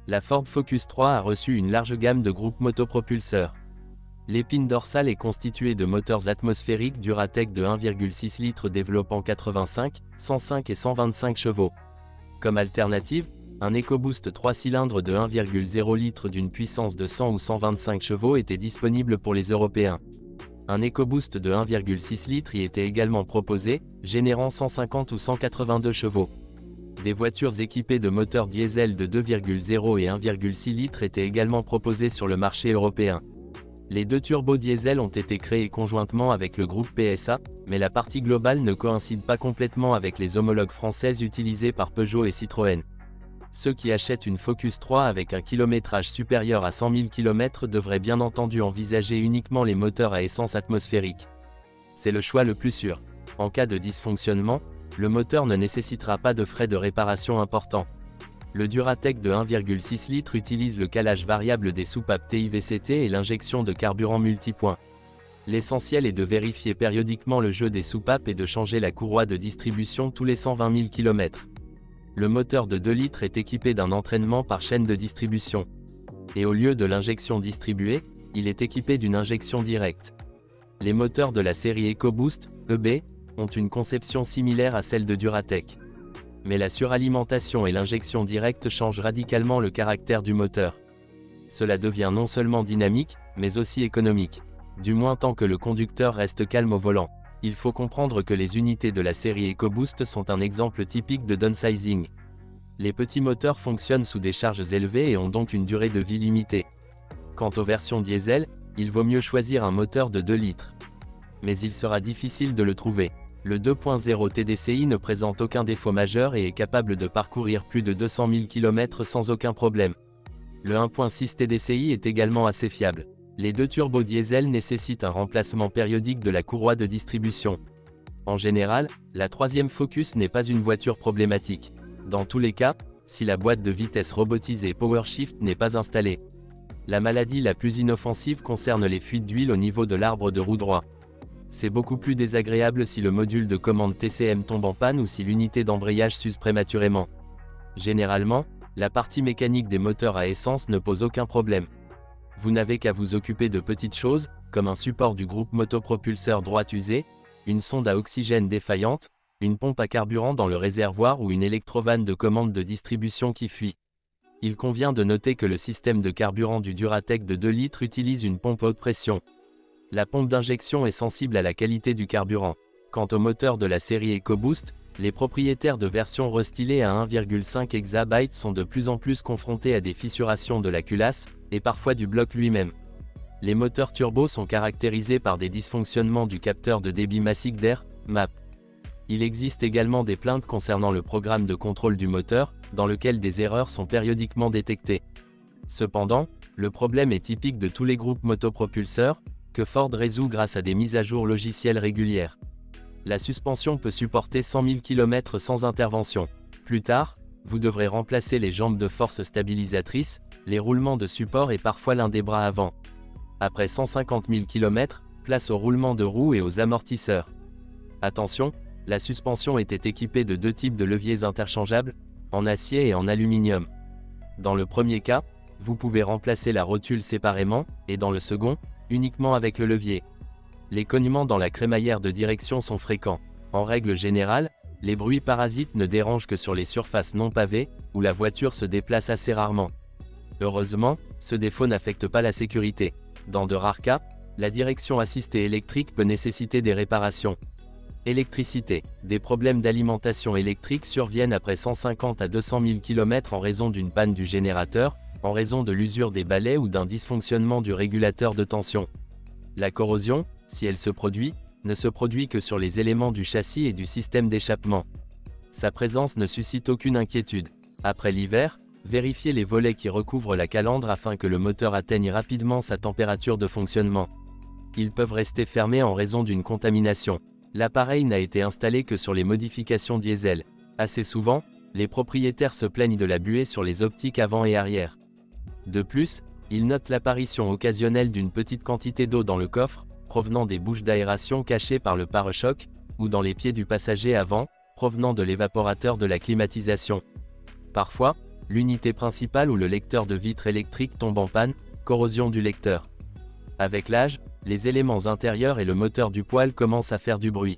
la Ford Focus 3 a reçu une large gamme de groupes motopropulseurs. L'épine dorsale est constituée de moteurs atmosphériques Duratec de 1,6 litres développant 85, 105 et 125 chevaux. Comme alternative, un EcoBoost 3 cylindres de 1,0 litres d'une puissance de 100 ou 125 chevaux était disponible pour les Européens. Un EcoBoost de 1,6 litres y était également proposé, générant 150 ou 182 chevaux. Des voitures équipées de moteurs diesel de 2,0 et 1,6 litres étaient également proposées sur le marché européen. Les deux turbos diesel ont été créés conjointement avec le groupe PSA, mais la partie globale ne coïncide pas complètement avec les homologues françaises utilisées par Peugeot et Citroën. Ceux qui achètent une Focus 3 avec un kilométrage supérieur à 100 000 km devraient bien entendu envisager uniquement les moteurs à essence atmosphérique. C'est le choix le plus sûr. En cas de dysfonctionnement, le moteur ne nécessitera pas de frais de réparation importants. Le Duratec de 1,6 litres utilise le calage variable des soupapes TIVCT et l'injection de carburant multipoint. L'essentiel est de vérifier périodiquement le jeu des soupapes et de changer la courroie de distribution tous les 120 000 km. Le moteur de 2 litres est équipé d'un entraînement par chaîne de distribution. Et au lieu de l'injection distribuée, il est équipé d'une injection directe. Les moteurs de la série EcoBoost, EB, ont une conception similaire à celle de Duratec. Mais la suralimentation et l'injection directe changent radicalement le caractère du moteur. Cela devient non seulement dynamique, mais aussi économique. Du moins tant que le conducteur reste calme au volant. Il faut comprendre que les unités de la série EcoBoost sont un exemple typique de downsizing. Les petits moteurs fonctionnent sous des charges élevées et ont donc une durée de vie limitée. Quant aux versions diesel, il vaut mieux choisir un moteur de 2 litres. Mais il sera difficile de le trouver. Le 2.0 TDCi ne présente aucun défaut majeur et est capable de parcourir plus de 200 000 km sans aucun problème. Le 1.6 TDCi est également assez fiable. Les deux turbos diesel nécessitent un remplacement périodique de la courroie de distribution. En général, la troisième Focus n'est pas une voiture problématique. Dans tous les cas, si la boîte de vitesse robotisée PowerShift n'est pas installée. La maladie la plus inoffensive concerne les fuites d'huile au niveau de l'arbre de roue droit. C'est beaucoup plus désagréable si le module de commande TCM tombe en panne ou si l'unité d'embrayage s'use prématurément. Généralement, la partie mécanique des moteurs à essence ne pose aucun problème. Vous n'avez qu'à vous occuper de petites choses, comme un support du groupe motopropulseur droit usé, une sonde à oxygène défaillante, une pompe à carburant dans le réservoir ou une électrovanne de commande de distribution qui fuit. Il convient de noter que le système de carburant du Duratec de 2 litres utilise une pompe haute pression. La pompe d'injection est sensible à la qualité du carburant. Quant au moteur de la série EcoBoost, les propriétaires de versions restylées à 1,5 exabytes sont de plus en plus confrontés à des fissurations de la culasse, et parfois du bloc lui-même. Les moteurs turbo sont caractérisés par des dysfonctionnements du capteur de débit massique d'air, MAP. Il existe également des plaintes concernant le programme de contrôle du moteur, dans lequel des erreurs sont périodiquement détectées. Cependant, le problème est typique de tous les groupes motopropulseurs, que Ford résout grâce à des mises à jour logicielles régulières. La suspension peut supporter 100 000 km sans intervention. Plus tard, vous devrez remplacer les jambes de force stabilisatrices, les roulements de support et parfois l'un des bras avant. Après 150 000 km, place aux roulements de roues et aux amortisseurs. Attention, la suspension était équipée de 2 types de leviers interchangeables, en acier et en aluminium. Dans le premier cas, vous pouvez remplacer la rotule séparément, et dans le second, uniquement avec le levier. Les cognements dans la crémaillère de direction sont fréquents. En règle générale, les bruits parasites ne dérangent que sur les surfaces non pavées, où la voiture se déplace assez rarement. Heureusement, ce défaut n'affecte pas la sécurité. Dans de rares cas, la direction assistée électrique peut nécessiter des réparations. Électricité. Des problèmes d'alimentation électrique surviennent après 150 à 200 000 km en raison d'une panne du générateur, en raison de l'usure des balais ou d'un dysfonctionnement du régulateur de tension. La corrosion, si elle se produit, ne se produit que sur les éléments du châssis et du système d'échappement. Sa présence ne suscite aucune inquiétude. Après l'hiver, vérifiez les volets qui recouvrent la calandre afin que le moteur atteigne rapidement sa température de fonctionnement. Ils peuvent rester fermés en raison d'une contamination. L'appareil n'a été installé que sur les modifications diesel. Assez souvent, les propriétaires se plaignent de la buée sur les optiques avant et arrière. De plus, ils notent l'apparition occasionnelle d'une petite quantité d'eau dans le coffre, provenant des bouches d'aération cachées par le pare-choc, ou dans les pieds du passager avant, provenant de l'évaporateur de la climatisation. Parfois, l'unité principale ou le lecteur de vitre électrique tombe en panne, corrosion du lecteur. Avec l'âge, les éléments intérieurs et le moteur du poêle commencent à faire du bruit.